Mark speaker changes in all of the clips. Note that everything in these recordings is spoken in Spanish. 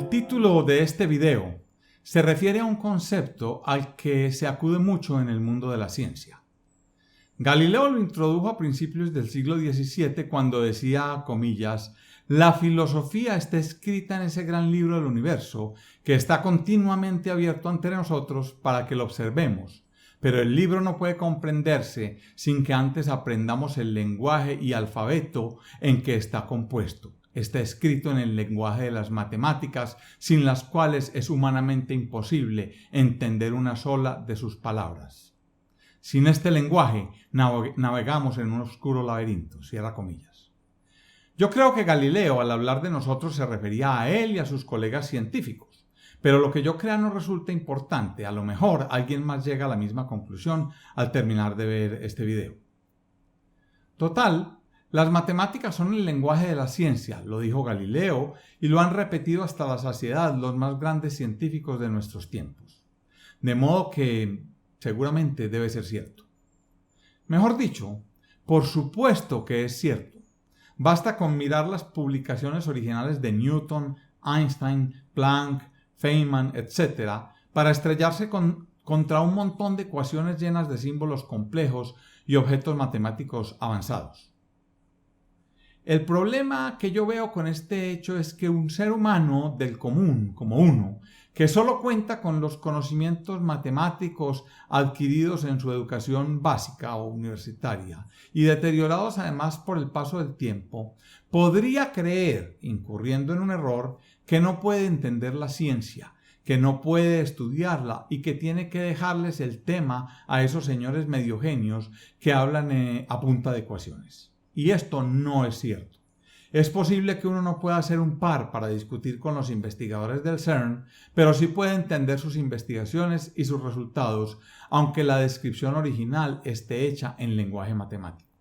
Speaker 1: El título de este video se refiere a un concepto al que se acude mucho en el mundo de la ciencia. Galileo lo introdujo a principios del siglo XVII cuando decía, comillas, la filosofía está escrita en ese gran libro del universo que está continuamente abierto ante nosotros para que lo observemos, pero el libro no puede comprenderse sin que antes aprendamos el lenguaje y alfabeto en que está compuesto. Está escrito en el lenguaje de las matemáticas, sin las cuales es humanamente imposible entender una sola de sus palabras. Sin este lenguaje navegamos en un oscuro laberinto, cierra comillas. Yo creo que Galileo, al hablar de nosotros, se refería a él y a sus colegas científicos, pero lo que yo creo no resulta importante. A lo mejor alguien más llega a la misma conclusión al terminar de ver este video. Total, las matemáticas son el lenguaje de la ciencia, lo dijo Galileo, y lo han repetido hasta la saciedad los más grandes científicos de nuestros tiempos. De modo que seguramente debe ser cierto. Mejor dicho, por supuesto que es cierto. Basta con mirar las publicaciones originales de Newton, Einstein, Planck, Feynman, etc., para estrellarse contra un montón de ecuaciones llenas de símbolos complejos y objetos matemáticos avanzados. El problema que yo veo con este hecho es que un ser humano del común, como uno, que solo cuenta con los conocimientos matemáticos adquiridos en su educación básica o universitaria y deteriorados además por el paso del tiempo, podría creer, incurriendo en un error, que no puede entender la ciencia, que no puede estudiarla y que tiene que dejarles el tema a esos señores medio genios que hablan a punta de ecuaciones. Y esto no es cierto. Es posible que uno no pueda hacer un par para discutir con los investigadores del CERN, pero sí puede entender sus investigaciones y sus resultados, aunque la descripción original esté hecha en lenguaje matemático.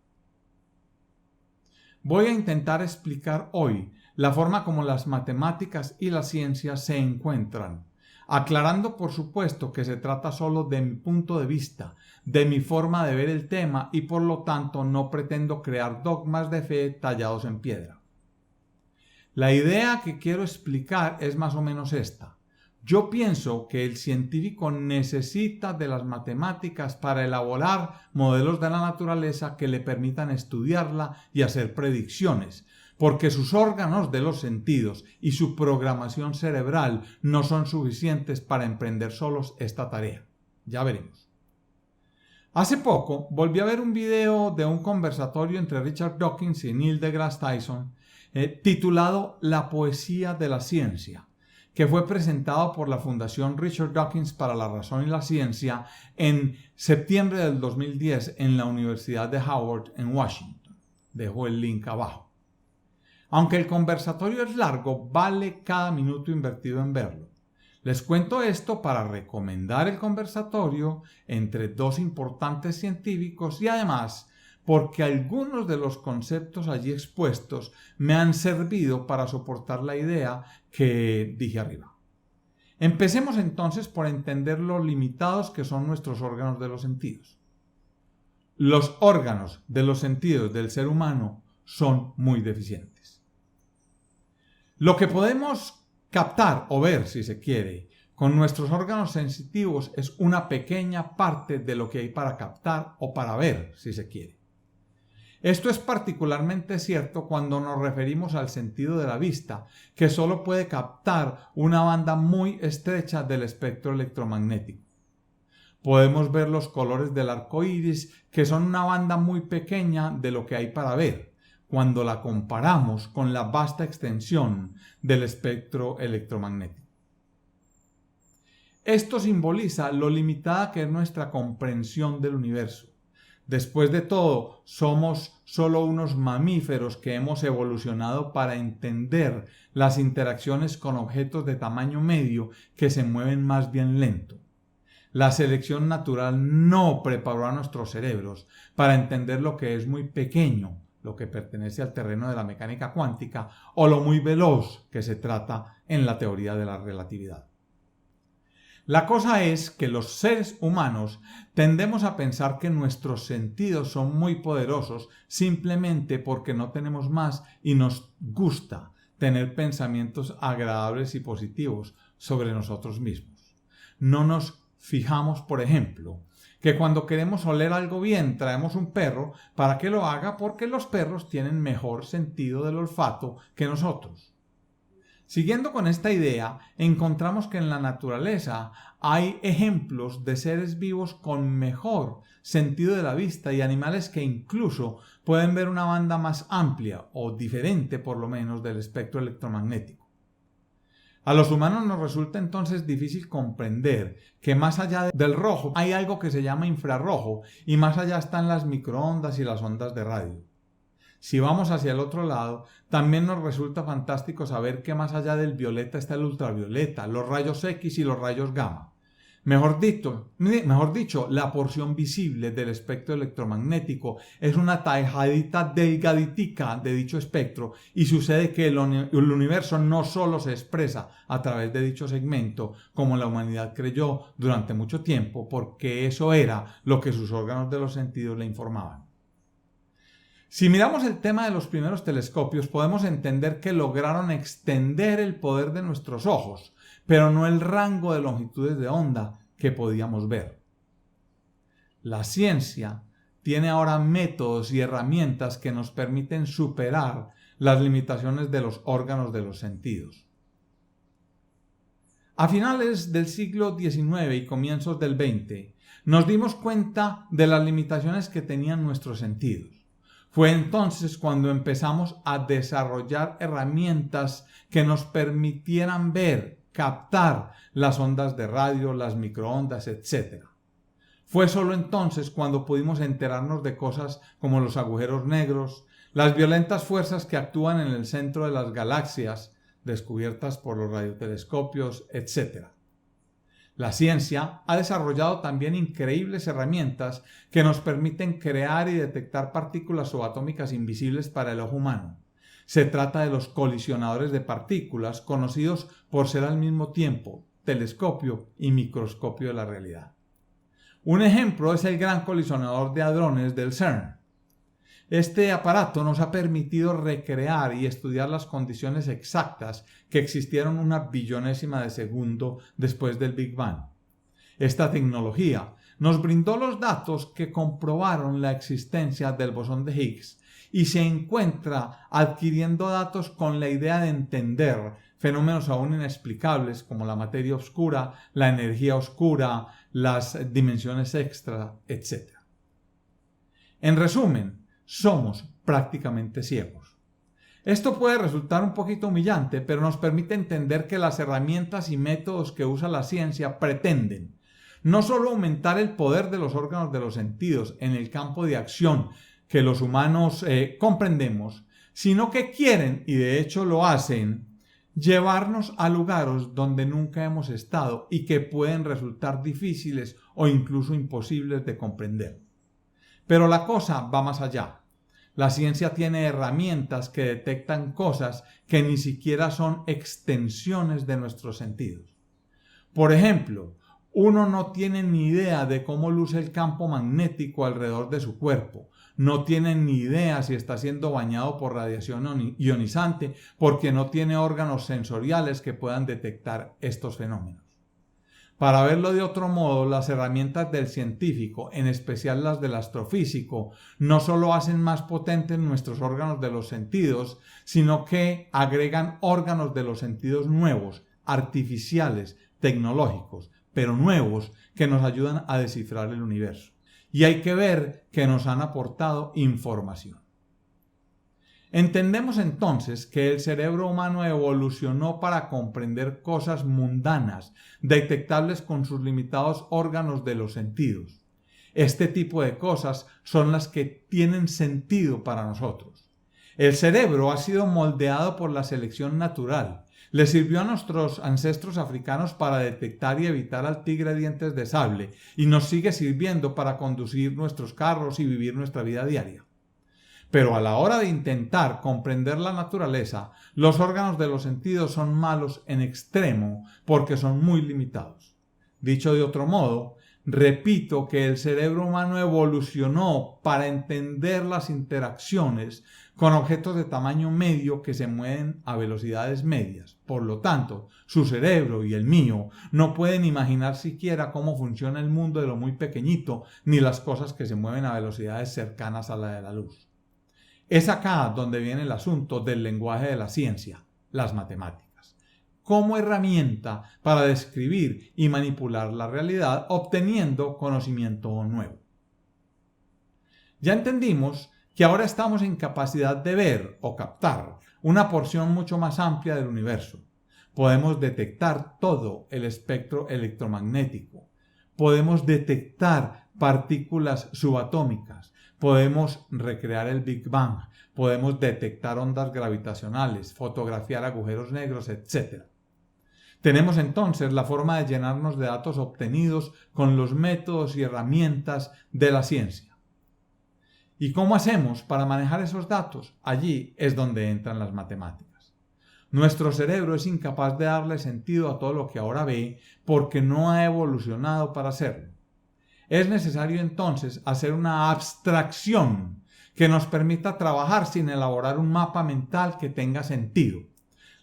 Speaker 1: Voy a intentar explicar hoy la forma como las matemáticas y la ciencia se encuentran, aclarando por supuesto que se trata solo de mi punto de vista, de mi forma de ver el tema y por lo tanto no pretendo crear dogmas de fe tallados en piedra. La idea que quiero explicar es más o menos esta. Yo pienso que el científico necesita de las matemáticas para elaborar modelos de la naturaleza que le permitan estudiarla y hacer predicciones, porque sus órganos de los sentidos y su programación cerebral no son suficientes para emprender solos esta tarea. Ya veremos. Hace poco volví a ver un video de un conversatorio entre Richard Dawkins y Neil deGrasse Tyson titulado La poesía de la ciencia, que fue presentado por la Fundación Richard Dawkins para la Razón y la Ciencia en septiembre del 2010 en la Universidad de Howard en Washington. Dejo el link abajo. Aunque el conversatorio es largo, vale cada minuto invertido en verlo. Les cuento esto para recomendar el conversatorio entre dos importantes científicos y además porque algunos de los conceptos allí expuestos me han servido para soportar la idea que dije arriba. Empecemos entonces por entender lo limitados que son nuestros órganos de los sentidos. Los órganos de los sentidos del ser humano son muy deficientes. Lo que podemos captar o ver, si se quiere, con nuestros órganos sensitivos es una pequeña parte de lo que hay para captar o para ver, si se quiere. Esto es particularmente cierto cuando nos referimos al sentido de la vista, que solo puede captar una banda muy estrecha del espectro electromagnético. Podemos ver los colores del arco iris, que son una banda muy pequeña de lo que hay para ver, cuando la comparamos con la vasta extensión del espectro electromagnético. Esto simboliza lo limitada que es nuestra comprensión del universo. Después de todo, somos solo unos mamíferos que hemos evolucionado para entender las interacciones con objetos de tamaño medio que se mueven más bien lento. La selección natural no preparó a nuestros cerebros para entender lo que es muy pequeño, lo que pertenece al terreno de la mecánica cuántica, o lo muy veloz que se trata en la teoría de la relatividad. La cosa es que los seres humanos tendemos a pensar que nuestros sentidos son muy poderosos simplemente porque no tenemos más y nos gusta tener pensamientos agradables y positivos sobre nosotros mismos. No nos fijamos, por ejemplo, que cuando queremos oler algo bien traemos un perro para que lo haga porque los perros tienen mejor sentido del olfato que nosotros. Siguiendo con esta idea, encontramos que en la naturaleza hay ejemplos de seres vivos con mejor sentido de la vista y animales que incluso pueden ver una banda más amplia o diferente por lo menos del espectro electromagnético. A los humanos nos resulta entonces difícil comprender que más allá del rojo hay algo que se llama infrarrojo y más allá están las microondas y las ondas de radio. Si vamos hacia el otro lado, también nos resulta fantástico saber que más allá del violeta está el ultravioleta, los rayos X y los rayos gamma. Mejor dicho, la porción visible del espectro electromagnético es una tajadita delgaditica de dicho espectro y sucede que el universo no solo se expresa a través de dicho segmento, como la humanidad creyó durante mucho tiempo, porque eso era lo que sus órganos de los sentidos le informaban. Si miramos el tema de los primeros telescopios, podemos entender que lograron extender el poder de nuestros ojos, pero no el rango de longitudes de onda que podíamos ver. La ciencia tiene ahora métodos y herramientas que nos permiten superar las limitaciones de los órganos de los sentidos. A finales del siglo XIX y comienzos del XX, nos dimos cuenta de las limitaciones que tenían nuestros sentidos. Fue entonces cuando empezamos a desarrollar herramientas que nos permitieran ver, captar las ondas de radio, las microondas, etc. Fue solo entonces cuando pudimos enterarnos de cosas como los agujeros negros, las violentas fuerzas que actúan en el centro de las galaxias, descubiertas por los radiotelescopios, etc. La ciencia ha desarrollado también increíbles herramientas que nos permiten crear y detectar partículas subatómicas invisibles para el ojo humano. Se trata de los colisionadores de partículas, conocidos por ser al mismo tiempo telescopio y microscopio de la realidad. Un ejemplo es el Gran Colisionador de Hadrones del CERN. Este aparato nos ha permitido recrear y estudiar las condiciones exactas que existieron una billonésima de segundo después del Big Bang. Esta tecnología nos brindó los datos que comprobaron la existencia del bosón de Higgs y se encuentra adquiriendo datos con la idea de entender fenómenos aún inexplicables como la materia oscura, la energía oscura, las dimensiones extra, etc. En resumen, somos prácticamente ciegos. Esto puede resultar un poquito humillante, pero nos permite entender que las herramientas y métodos que usa la ciencia pretenden no solo aumentar el poder de los órganos de los sentidos en el campo de acción que los humanos comprendemos, sino que quieren, y de hecho lo hacen, llevarnos a lugares donde nunca hemos estado y que pueden resultar difíciles o incluso imposibles de comprender. Pero la cosa va más allá. La ciencia tiene herramientas que detectan cosas que ni siquiera son extensiones de nuestros sentidos. Por ejemplo, uno no tiene ni idea de cómo luce el campo magnético alrededor de su cuerpo. No tiene ni idea si está siendo bañado por radiación ionizante porque no tiene órganos sensoriales que puedan detectar estos fenómenos. Para verlo de otro modo, las herramientas del científico, en especial las del astrofísico, no solo hacen más potentes nuestros órganos de los sentidos, sino que agregan órganos de los sentidos nuevos, artificiales, tecnológicos, pero nuevos, que nos ayudan a descifrar el universo. Y hay que ver que nos han aportado información. Entendemos entonces que el cerebro humano evolucionó para comprender cosas mundanas, detectables con sus limitados órganos de los sentidos. Este tipo de cosas son las que tienen sentido para nosotros. El cerebro ha sido moldeado por la selección natural. Le sirvió a nuestros ancestros africanos para detectar y evitar al tigre dientes de sable y nos sigue sirviendo para conducir nuestros carros y vivir nuestra vida diaria. Pero a la hora de intentar comprender la naturaleza, los órganos de los sentidos son malos en extremo porque son muy limitados. Dicho de otro modo, repito que el cerebro humano evolucionó para entender las interacciones con objetos de tamaño medio que se mueven a velocidades medias. Por lo tanto, su cerebro y el mío no pueden imaginar siquiera cómo funciona el mundo de lo muy pequeñito ni las cosas que se mueven a velocidades cercanas a la de la luz. Es acá donde viene el asunto del lenguaje de la ciencia, las matemáticas, como herramienta para describir y manipular la realidad obteniendo conocimiento nuevo. Ya entendimos que ahora estamos en capacidad de ver o captar una porción mucho más amplia del universo. Podemos detectar todo el espectro electromagnético. Podemos detectar partículas subatómicas. Podemos recrear el Big Bang. Podemos detectar ondas gravitacionales, fotografiar agujeros negros, etc. Tenemos entonces la forma de llenarnos de datos obtenidos con los métodos y herramientas de la ciencia. ¿Y cómo hacemos para manejar esos datos? Allí es donde entran las matemáticas. Nuestro cerebro es incapaz de darle sentido a todo lo que ahora ve porque no ha evolucionado para hacerlo. Es necesario entonces hacer una abstracción que nos permita trabajar sin elaborar un mapa mental que tenga sentido.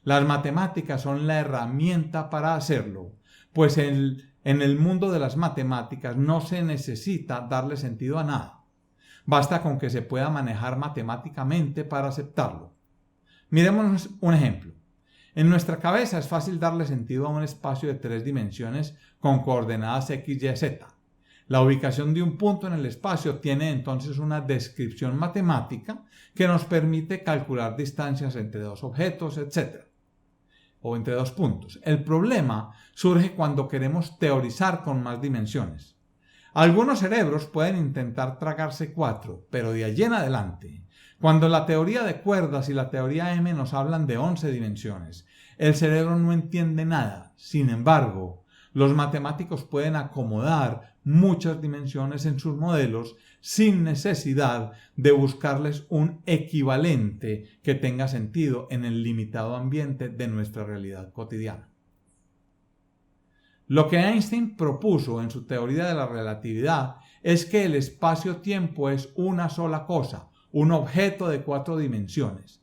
Speaker 1: Las matemáticas son la herramienta para hacerlo, pues en el mundo de las matemáticas no se necesita darle sentido a nada. Basta con que se pueda manejar matemáticamente para aceptarlo. Miremos un ejemplo. En nuestra cabeza es fácil darle sentido a un espacio de 3 dimensiones con coordenadas x, y, z. La ubicación de un punto en el espacio tiene entonces una descripción matemática que nos permite calcular distancias entre 2 objetos, etc. o entre 2 puntos. El problema surge cuando queremos teorizar con más dimensiones. Algunos cerebros pueden intentar tragarse 4, pero de allí en adelante, cuando la teoría de cuerdas y la teoría M nos hablan de 11 dimensiones, el cerebro no entiende nada. Sin embargo, los matemáticos pueden acomodar muchas dimensiones en sus modelos sin necesidad de buscarles un equivalente que tenga sentido en el limitado ambiente de nuestra realidad cotidiana. Lo que Einstein propuso en su teoría de la relatividad es que el espacio-tiempo es una sola cosa, un objeto de 4 dimensiones.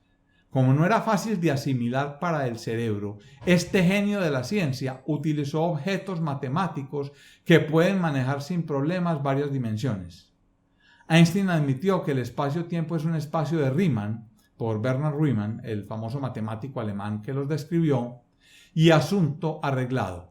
Speaker 1: Como no era fácil de asimilar para el cerebro, este genio de la ciencia utilizó objetos matemáticos que pueden manejar sin problemas varias dimensiones. Einstein admitió que el espacio-tiempo es un espacio de Riemann, por Bernhard Riemann, el famoso matemático alemán que los describió, y asunto arreglado.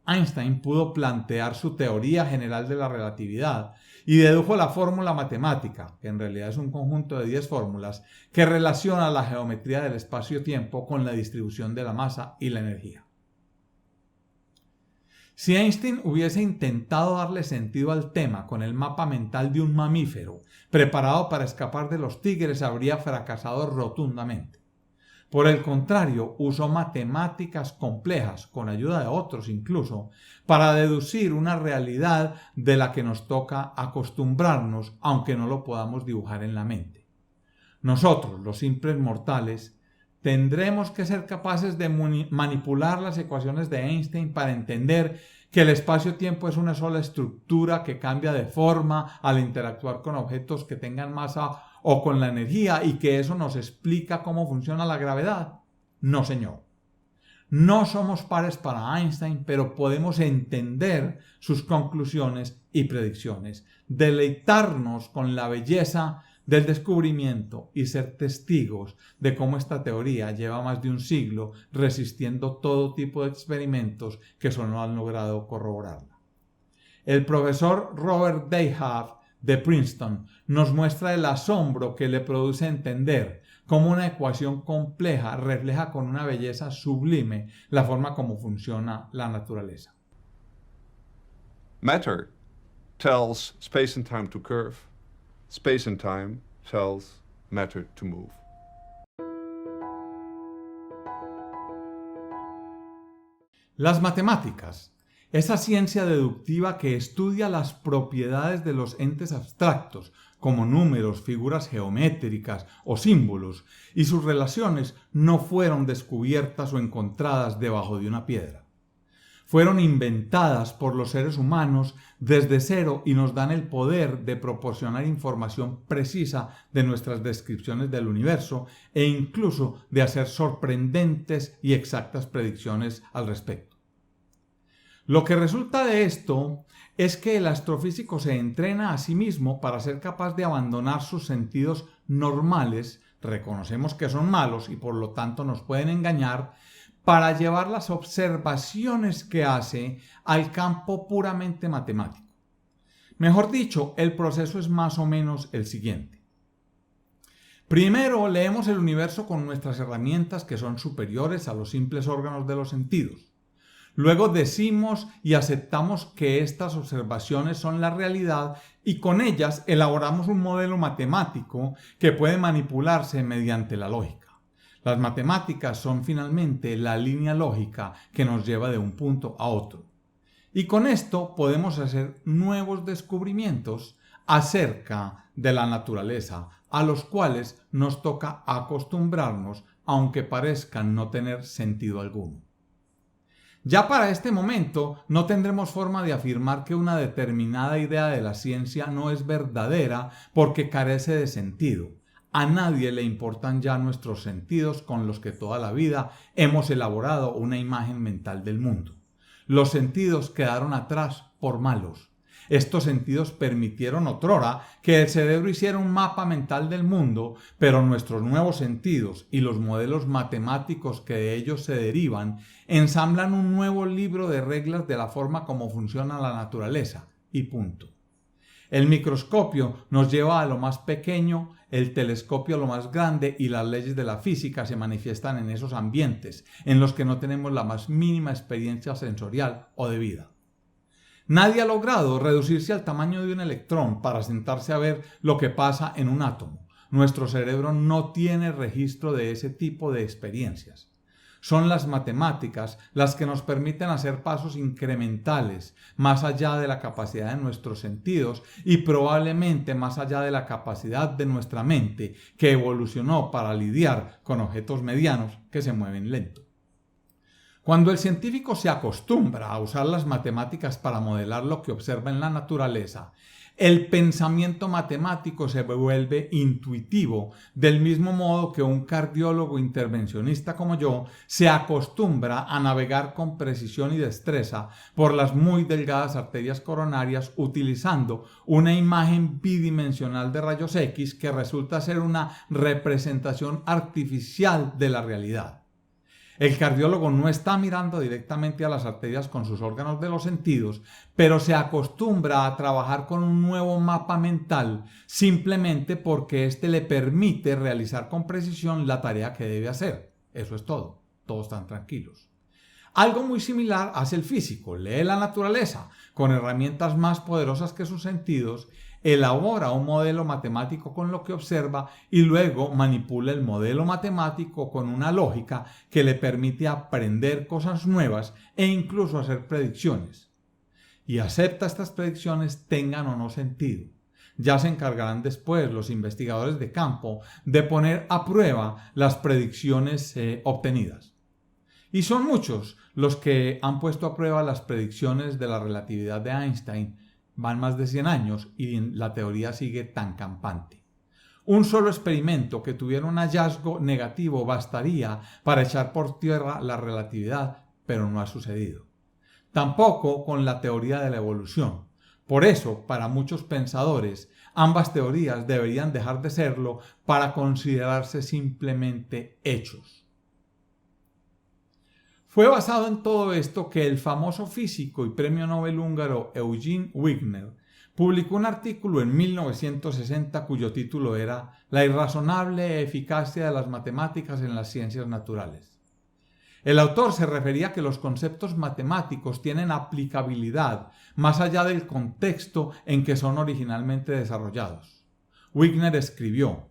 Speaker 1: Einstein pudo plantear su teoría general de la relatividad y dedujo la fórmula matemática, que en realidad es un conjunto de 10 fórmulas, que relaciona la geometría del espacio-tiempo con la distribución de la masa y la energía. Si Einstein hubiese intentado darle sentido al tema con el mapa mental de un mamífero preparado para escapar de los tigres, habría fracasado rotundamente. Por el contrario, usó matemáticas complejas, con ayuda de otros incluso, para deducir una realidad de la que nos toca acostumbrarnos, aunque no lo podamos dibujar en la mente. Nosotros, los simples mortales, tendremos que ser capaces de manipular las ecuaciones de Einstein para entender que el espacio-tiempo es una sola estructura que cambia de forma al interactuar con objetos que tengan masa o con la energía y que eso nos explica cómo funciona la gravedad. No, señor. No somos pares para Einstein, pero podemos entender sus conclusiones y predicciones, deleitarnos con la belleza del descubrimiento y ser testigos de cómo esta teoría lleva más de un siglo resistiendo todo tipo de experimentos que solo han logrado corroborarla. El profesor Robert Dayhoff de Princeton nos muestra el asombro que le produce entender cómo una ecuación compleja refleja con una belleza sublime la forma como funciona la naturaleza.
Speaker 2: Matter tells space and time to curve. Space and time tells matter to move.
Speaker 1: Las matemáticas, esa ciencia deductiva que estudia las propiedades de los entes abstractos, como números, figuras geométricas o símbolos, y sus relaciones no fueron descubiertas o encontradas debajo de una piedra. fueron inventadas por los seres humanos desde cero y nos dan el poder de proporcionar información precisa de nuestras descripciones del universo e incluso de hacer sorprendentes y exactas predicciones al respecto. Lo que resulta de esto es que el astrofísico se entrena a sí mismo para ser capaz de abandonar sus sentidos normales, reconocemos que son malos y por lo tanto nos pueden engañar, para llevar las observaciones que hace al campo puramente matemático. Mejor dicho, el proceso es más o menos el siguiente. Primero, leemos el universo con nuestras herramientas que son superiores a los simples órganos de los sentidos. Luego decimos y aceptamos que estas observaciones son la realidad y con ellas elaboramos un modelo matemático que puede manipularse mediante la lógica. Las matemáticas son finalmente la línea lógica que nos lleva de un punto a otro. Y con esto podemos hacer nuevos descubrimientos acerca de la naturaleza, a los cuales nos toca acostumbrarnos, aunque parezcan no tener sentido alguno. Ya para este momento no tendremos forma de afirmar que una determinada idea de la ciencia no es verdadera porque carece de sentido. A nadie le importan ya nuestros sentidos con los que toda la vida hemos elaborado una imagen mental del mundo. Los sentidos quedaron atrás por malos. Estos sentidos permitieron otrora que el cerebro hiciera un mapa mental del mundo, pero nuestros nuevos sentidos y los modelos matemáticos que de ellos se derivan ensamblan un nuevo libro de reglas de la forma como funciona la naturaleza, y punto. El microscopio nos lleva a lo más pequeño, el telescopio a lo más grande y las leyes de la física se manifiestan en esos ambientes en los que no tenemos la más mínima experiencia sensorial o de vida. Nadie ha logrado reducirse al tamaño de un electrón para sentarse a ver lo que pasa en un átomo. Nuestro cerebro no tiene registro de ese tipo de experiencias. Son las matemáticas las que nos permiten hacer pasos incrementales más allá de la capacidad de nuestros sentidos y probablemente más allá de la capacidad de nuestra mente, que evolucionó para lidiar con objetos medianos que se mueven lento. Cuando el científico se acostumbra a usar las matemáticas para modelar lo que observa en la naturaleza, el pensamiento matemático se vuelve intuitivo, del mismo modo que un cardiólogo intervencionista como yo se acostumbra a navegar con precisión y destreza por las muy delgadas arterias coronarias utilizando una imagen bidimensional de rayos X que resulta ser una representación artificial de la realidad. El cardiólogo no está mirando directamente a las arterias con sus órganos de los sentidos, pero se acostumbra a trabajar con un nuevo mapa mental simplemente porque éste le permite realizar con precisión la tarea que debe hacer. Eso es todo. Todos están tranquilos. Algo muy similar hace el físico. Lee la naturaleza con herramientas más poderosas que sus sentidos, elabora un modelo matemático con lo que observa y luego manipula el modelo matemático con una lógica que le permite aprender cosas nuevas e incluso hacer predicciones. Y acepta estas predicciones tengan o no sentido. Ya se encargarán después los investigadores de campo de poner a prueba las predicciones obtenidas. Y son muchos los que han puesto a prueba las predicciones de la relatividad de Einstein. Van más de 100 años y la teoría sigue tan campante. Un solo experimento que tuviera un hallazgo negativo bastaría para echar por tierra la relatividad, pero no ha sucedido. Tampoco con la teoría de la evolución. Por eso, para muchos pensadores, ambas teorías deberían dejar de serlo para considerarse simplemente hechos. Fue basado en todo esto que el famoso físico y premio Nobel húngaro Eugene Wigner publicó un artículo en 1960 cuyo título era La irrazonable eficacia de las matemáticas en las ciencias naturales. El autor se refería a que los conceptos matemáticos tienen aplicabilidad más allá del contexto en que son originalmente desarrollados. Wigner escribió: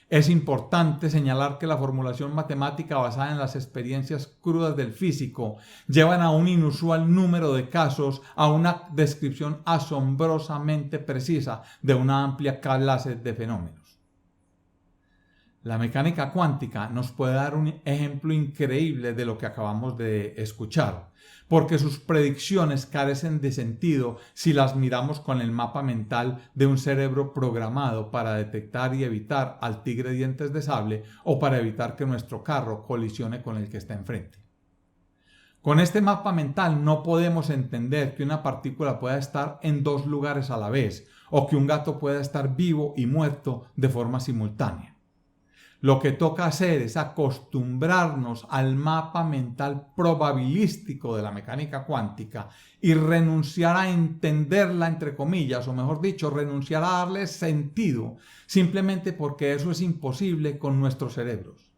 Speaker 1: es importante señalar que la formulación matemática basada en las experiencias crudas del físico llevan a un inusual número de casos a una descripción asombrosamente precisa de una amplia clase de fenómenos. La mecánica cuántica nos puede dar un ejemplo increíble de lo que acabamos de escuchar, porque sus predicciones carecen de sentido si las miramos con el mapa mental de un cerebro programado para detectar y evitar al tigre de dientes de sable o para evitar que nuestro carro colisione con el que está enfrente. Con este mapa mental no podemos entender que una partícula pueda estar en dos lugares a la vez o que un gato pueda estar vivo y muerto de forma simultánea. Lo que toca hacer es acostumbrarnos al mapa mental probabilístico de la mecánica cuántica y renunciar a entenderla, entre comillas, o mejor dicho, renunciar a darle sentido, simplemente porque eso es imposible con nuestros cerebros.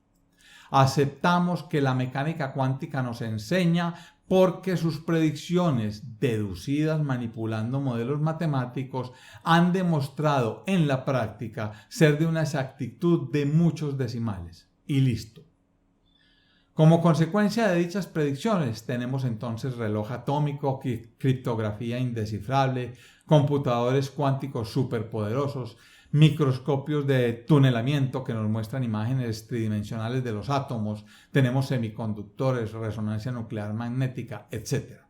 Speaker 1: Aceptamos que la mecánica cuántica nos enseña porque sus predicciones, deducidas manipulando modelos matemáticos, han demostrado en la práctica ser de una exactitud de muchos decimales. Y listo. Como consecuencia de dichas predicciones, tenemos entonces reloj atómico, criptografía indescifrable, computadores cuánticos superpoderosos, microscopios de tunelamiento que nos muestran imágenes tridimensionales de los átomos, tenemos semiconductores, resonancia nuclear magnética, etc.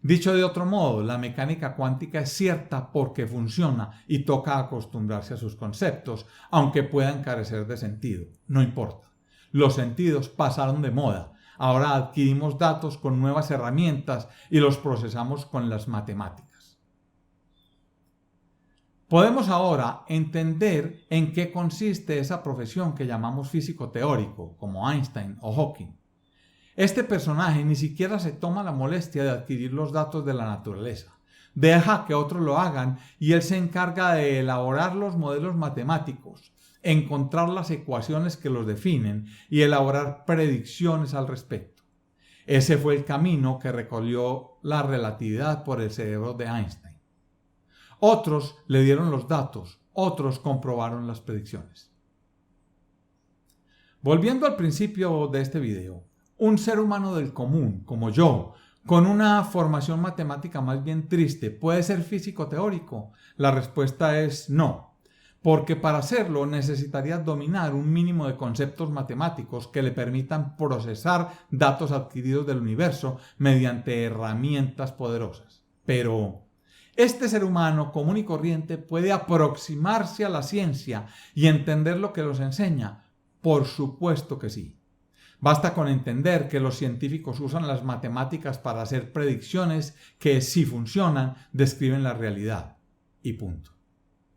Speaker 1: Dicho de otro modo, la mecánica cuántica es cierta porque funciona y toca acostumbrarse a sus conceptos, aunque puedan carecer de sentido. No importa. Los sentidos pasaron de moda. Ahora adquirimos datos con nuevas herramientas y los procesamos con las matemáticas. Podemos ahora entender en qué consiste esa profesión que llamamos físico teórico, como Einstein o Hawking. Este personaje ni siquiera se toma la molestia de adquirir los datos de la naturaleza. Deja que otros lo hagan y él se encarga de elaborar los modelos matemáticos, encontrar las ecuaciones que los definen y elaborar predicciones al respecto. Ese fue el camino que recorrió la relatividad por el cerebro de Einstein. Otros le dieron los datos, otros comprobaron las predicciones. Volviendo al principio de este video, un ser humano del común, como yo, con una formación matemática más bien triste, ¿puede ser físico teórico? La respuesta es no, porque para hacerlo necesitaría dominar un mínimo de conceptos matemáticos que le permitan procesar datos adquiridos del universo mediante herramientas poderosas. Pero este ser humano común y corriente puede aproximarse a la ciencia y entender lo que nos enseña. Por supuesto que sí. Basta con entender que los científicos usan las matemáticas para hacer predicciones que, si funcionan, describen la realidad. Y punto.